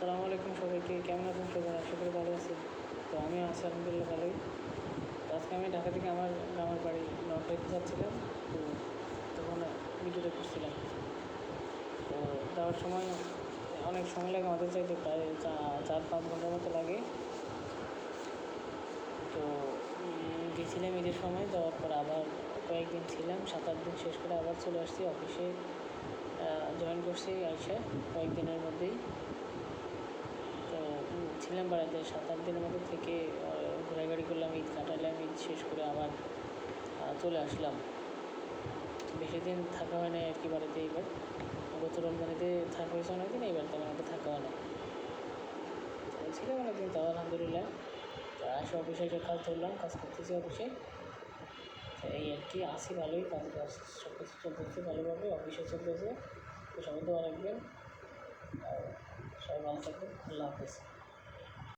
আসসালামু আলাইকুম সবাইকে। কেমন আছেন সবাই? আশা করি ভালো আছেন। তো আমি আছি আলহামদুলিল্লাহ ভালোই। তো আজকে আমি ঢাকা থেকে আমার গ্রামের বাড়ি নটাইতে যাচ্ছিলাম। তো তখন ভিডিওটা করছিলাম। তো যাওয়ার সময় অনেক সময় লাগে, আমাদের চাইতে প্রায় 4-5 ঘন্টার মতো লাগে। তো গেছিলাম ঈদের সময়, যাওয়ার পর আবার কয়েকদিন ছিলাম, 7-8 দিন শেষ করে আবার চলে আসছি অফিসে। জয়েন করছি আইসা কয়েকদিনের মধ্যেই। তো ছিলাম বাড়িতে 7-8 দিনের মধ্যে থেকে ঘোরাঘুরি করলাম, ঈদ কাটালাম, ঈদ শেষ করে আবার চলে আসলাম। বেশি দিন থাকা হয় না আর কি বাড়িতে। এইবার গত রমজানেতে থাকা হয়েছে অনেকদিন, এইবার তেমন একটা থাকা হয় না। ছিলাম অনেকদিন, তাও আলহামদুলিল্লাহ। তো আসে অফিসে এসে কাজ ধরলাম, কাজ করতেছি অফিসে। তো এই আর কি, আসি ভালোই, কাজ সব কিছু চলতেছে ভালোভাবে, অফিসে চলতেছে। তো সবাই তো রাখবেন, আর সবাই ভালো থাকবেন। আল্লাহ হাফেজ।